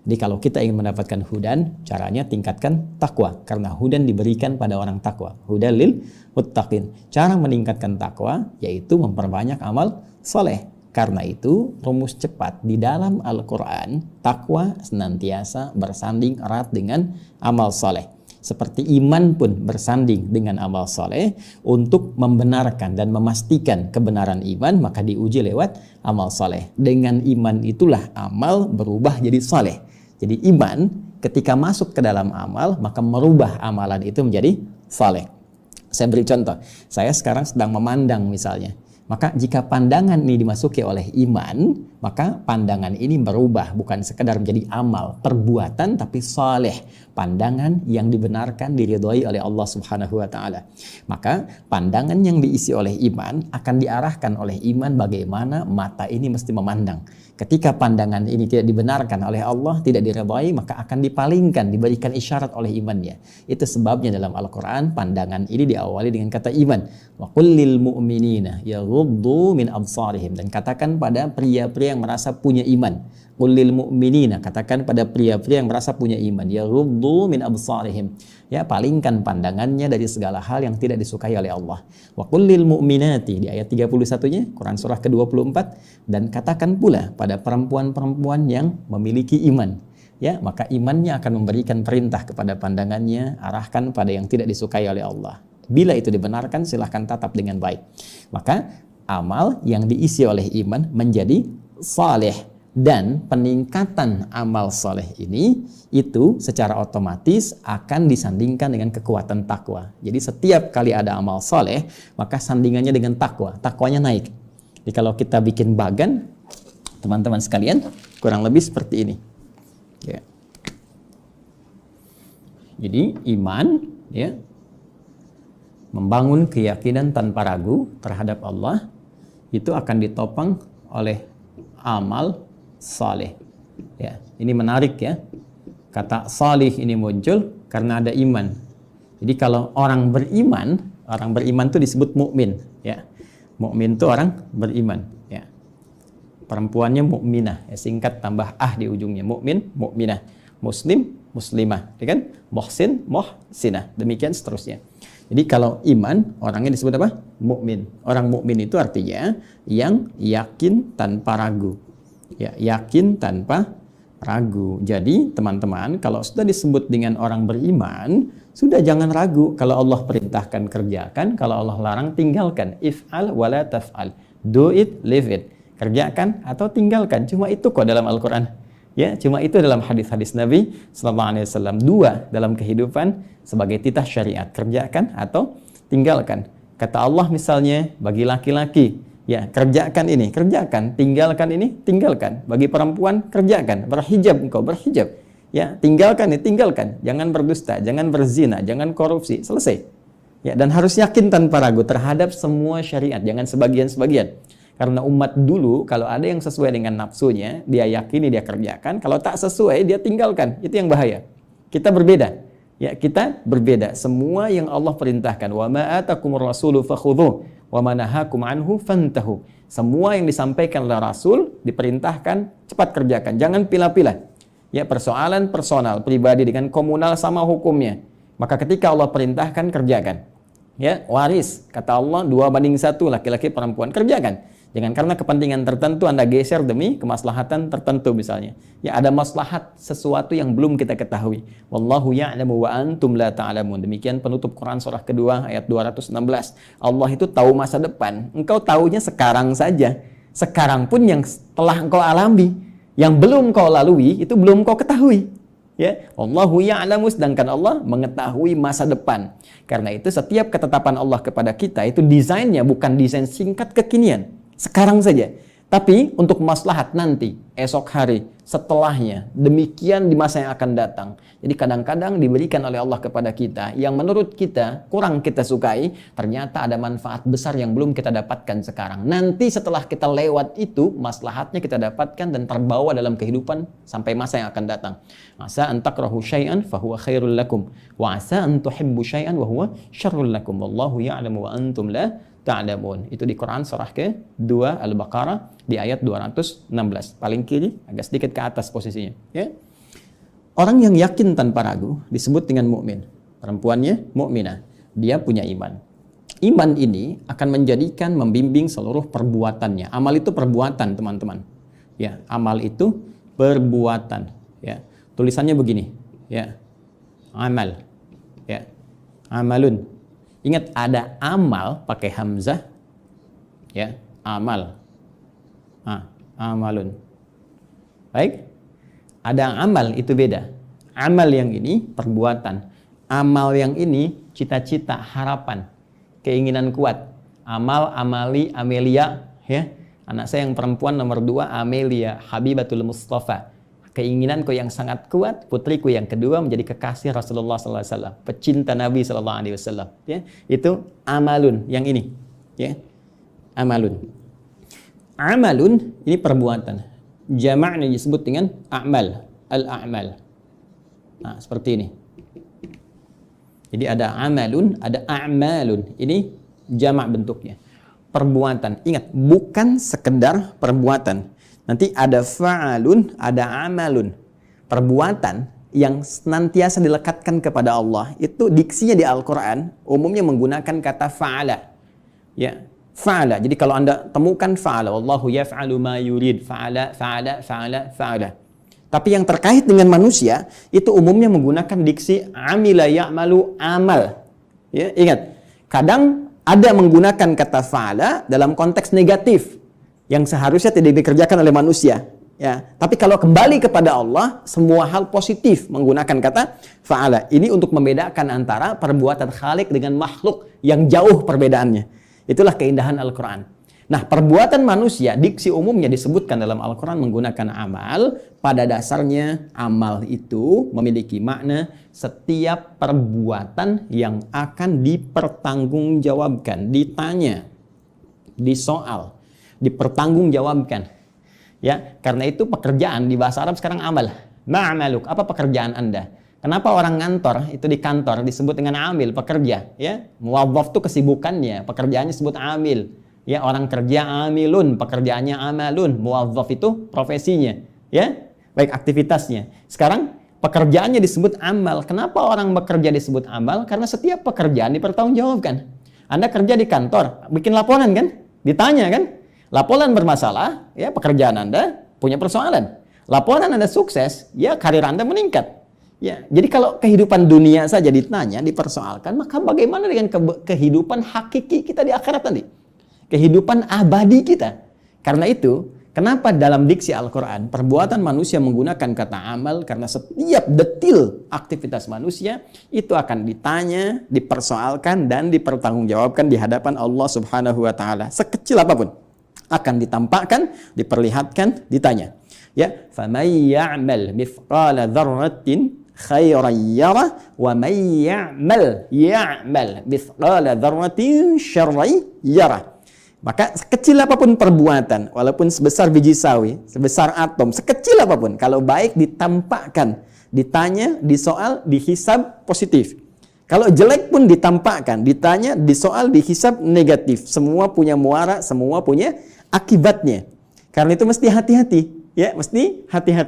Jadi kalau kita ingin mendapatkan hudan, caranya tingkatkan takwa. Karena hudan diberikan pada orang takwa. Hudan lil muttaqin. Cara meningkatkan takwa yaitu memperbanyak amal soleh. Karena itu rumus cepat di dalam Al-Quran, takwa senantiasa bersanding erat dengan amal soleh. Seperti iman pun bersanding dengan amal soleh untuk membenarkan dan memastikan kebenaran iman, maka diuji lewat amal soleh. Dengan iman itulah amal berubah jadi soleh. Jadi iman ketika masuk ke dalam amal, maka merubah amalan itu menjadi soleh. Saya beri contoh, saya sekarang sedang memandang misalnya. Maka jika pandangan ini dimasuki oleh iman, maka pandangan ini berubah, bukan sekedar menjadi amal, perbuatan, tapi saleh, pandangan yang dibenarkan, diridhoi oleh Allah Subhanahu wa Ta'ala. Maka pandangan yang diisi oleh iman akan diarahkan oleh iman bagaimana mata ini mesti memandang. Ketika pandangan ini tidak dibenarkan oleh Allah, tidak diridhoi, maka akan dipalingkan, diberikan isyarat oleh imannya. Itu sebabnya dalam Al-Quran pandangan ini diawali dengan kata iman. Wa qul lil mu'minina yaghuddu min absarihim, dan katakan pada pria-pria yang merasa punya iman. Qul lil mu'minina, katakan pada pria-pria yang merasa punya iman, yaghuddu min absarihim, ya, palingkan pandangannya dari segala hal yang tidak disukai oleh Allah. Wa qul lil mu'minati, di ayat 31-nya Quran surah ke-24, dan katakan pula pada perempuan-perempuan yang memiliki iman, ya, maka imannya akan memberikan perintah kepada pandangannya, arahkan pada yang tidak disukai oleh Allah. Bila itu dibenarkan, silahkan tatap dengan baik. Maka amal yang diisi oleh iman menjadi saleh. Dan peningkatan amal soleh ini itu secara otomatis akan disandingkan dengan kekuatan takwa. Jadi setiap kali ada amal soleh, maka sandingannya dengan takwa. Takwanya naik. Jadi kalau kita bikin bagan, teman-teman sekalian, kurang lebih seperti ini. Ya. Jadi iman, ya, membangun keyakinan tanpa ragu terhadap Allah, itu akan ditopang oleh amal saleh. Ya, ini menarik ya. Kata salih ini muncul karena ada iman. Jadi kalau orang beriman itu disebut mukmin, ya. Mukmin itu orang beriman, ya. Perempuannya mukminah, ya, singkat tambah di ujungnya. Mukmin, mukminah. Muslim, muslimah, ya kan? Muhsin, muhsinah. Demikian seterusnya. Jadi kalau iman, orangnya disebut apa? Mukmin. Orang mukmin itu artinya yang yakin tanpa ragu. Ya, yakin tanpa ragu. Jadi teman-teman, kalau sudah disebut dengan orang beriman, sudah jangan ragu. Kalau Allah perintahkan, kerjakan. Kalau Allah larang, tinggalkan. If'al wala taf'al. Do it, leave it. Kerjakan atau tinggalkan. Cuma itu kok dalam Al-Quran. Ya, cuma itu dalam hadis-hadis Nabi SAW. Dua dalam kehidupan sebagai titah syariat. Kerjakan atau tinggalkan. Kata Allah misalnya, bagi laki-laki, ya, kerjakan ini, kerjakan. Tinggalkan ini, tinggalkan. Bagi perempuan, kerjakan. Berhijab engkau, berhijab. Ya, tinggalkan ini, tinggalkan. Jangan berdusta, jangan berzina, jangan korupsi. Selesai. Ya, dan harus yakin tanpa ragu terhadap semua syariat. Jangan sebagian-sebagian. Karena umat dulu, kalau ada yang sesuai dengan nafsunya, dia yakini, dia kerjakan. Kalau tak sesuai, dia tinggalkan. Itu yang bahaya. Kita berbeda. Ya, kita berbeda. Semua yang Allah perintahkan. Wa ma atakumur rasulu fakhudhuh wa ma nahakum anhu fantahu. Semua yang disampaikan oleh Rasul diperintahkan cepat kerjakan. Jangan pilah-pilah. Ya, persoalan personal, pribadi dengan komunal sama hukumnya. Maka ketika Allah perintahkan, kerjakan. Ya, waris, kata Allah 2:1 laki-laki perempuan, kerjakan. Jangan karena kepentingan tertentu Anda geser demi kemaslahatan tertentu misalnya. Ya, ada maslahat sesuatu yang belum kita ketahui. Wallahu ya'lamu wa antum la ta'lamun. Demikian penutup Quran surah kedua ayat 216. Allah itu tahu masa depan. Engkau tahunya sekarang saja. Sekarang pun yang telah engkau alami, yang belum kau lalui, itu belum kau ketahui. Ya, Allahu ya'lamu, sedangkan Allah mengetahui masa depan. Karena itu setiap ketetapan Allah kepada kita itu desainnya bukan desain singkat kekinian. Sekarang saja. Tapi untuk maslahat nanti, esok hari, setelahnya, demikian di masa yang akan datang. Jadi kadang-kadang diberikan oleh Allah kepada kita yang menurut kita kurang kita sukai, ternyata ada manfaat besar yang belum kita dapatkan sekarang. Nanti setelah kita lewat itu, maslahatnya kita dapatkan dan terbawa dalam kehidupan sampai masa yang akan datang. Asa an takrahu syai'an fahuwa khairul lakum wa asa an tuhibbu syai'an wa huwa syarrul lakum wallahu ya'lamu wa antum la ta'lamun. Itu di Quran surah ke-2 Al-Baqarah di ayat 216. Paling kiri, agak sedikit ke atas posisinya, ya. Orang yang yakin tanpa ragu disebut dengan mukmin. Perempuannya mukminah. Dia punya iman. Iman ini akan menjadikan membimbing seluruh perbuatannya. Amal itu perbuatan, teman-teman. Ya, amal itu perbuatan. Ya, tulisannya begini. Ya, amal. Ya, amalun. Ingat ada amal pakai hamzah. Ya, amal. Amalun. Baik. Ada amal itu beda. Amal yang ini perbuatan. Amal yang ini cita-cita, harapan, keinginan kuat. Amal, amali, Amelia, ya. Anak saya yang perempuan nomor 2 Amelia, Habibatul Mustafa. Keinginanku yang sangat kuat, putriku yang kedua menjadi kekasih Rasulullah SAW, pecinta Nabi SAW. Ya, itu amalun yang ini. Ya, amalun. Amalun ini perbuatan. Jamaknya disebut dengan a'mal, al-a'mal. Nah, seperti ini. Jadi ada amalun, ada a'malun. Ini jamak bentuknya. Perbuatan. Ingat, bukan sekedar perbuatan. Nanti ada fa'alun, ada amalun. Perbuatan yang senantiasa dilekatkan kepada Allah. Itu diksinya di Al-Quran umumnya menggunakan kata fa'ala. Ya, fa'ala. Jadi kalau Anda temukan fa'ala, wallahu yaf'alu ma yurid, fa'ala, fa'ala, fa'ala, fa'ala. Tapi yang terkait dengan manusia itu umumnya menggunakan diksi amila ya'malu amal. Ya, ingat, kadang ada menggunakan kata fa'ala dalam konteks negatif yang seharusnya tidak dikerjakan oleh manusia. Ya, tapi kalau kembali kepada Allah, semua hal positif menggunakan kata fa'ala. Ini untuk membedakan antara perbuatan Khalik dengan makhluk yang jauh perbedaannya. Itulah keindahan Al-Quran. Nah, perbuatan manusia, diksi umumnya disebutkan dalam Al-Quran menggunakan amal. Pada dasarnya, amal itu memiliki makna setiap perbuatan yang akan dipertanggungjawabkan, ditanya, disoal, dipertanggungjawabkan. Ya, karena itu pekerjaan di bahasa Arab sekarang amal. Ma'amaluk, apa pekerjaan Anda? Kenapa orang ngantor itu di kantor disebut dengan amil, pekerja? Ya, muwazzaf itu kesibukannya, pekerjaannya disebut amil. Ya, orang kerja amilun, pekerjaannya amalun, muwazzaf itu profesinya. Ya, baik aktivitasnya. Sekarang pekerjaannya disebut amal. Kenapa orang bekerja disebut amal? Karena setiap pekerjaan dipertanggungjawabkan. Anda kerja di kantor, bikin laporan kan? Ditanya kan? Laporan bermasalah, ya pekerjaan Anda punya persoalan. Laporan Anda sukses, ya karir Anda meningkat. Ya, jadi kalau kehidupan dunia saja ditanya, dipersoalkan, maka bagaimana dengan kehidupan hakiki kita di akhirat nanti? Kehidupan abadi kita. Karena itu, kenapa dalam diksi Al-Quran perbuatan manusia menggunakan kata amal? Karena setiap detil aktivitas manusia itu akan ditanya, dipersoalkan, dan dipertanggungjawabkan di hadapan Allah Subhanahu wa Ta'ala. Sekecil apapun akan ditampakkan, diperlihatkan, ditanya. Ya, faman ya'mal mithqala dzarratin khairan yarah wa man ya'mal mithqala dzarratin syarran yarah. Maka sekecil apapun perbuatan, walaupun sebesar biji sawi, sebesar atom, sekecil apapun, kalau baik ditampakkan, ditanya, disoal, dihisab positif. Kalau jelek pun ditampakkan, ditanya, disoal, dihisab negatif. Semua punya muara, semua punya akibatnya. Karena itu mesti hati-hati, ya, mesti hati-hati.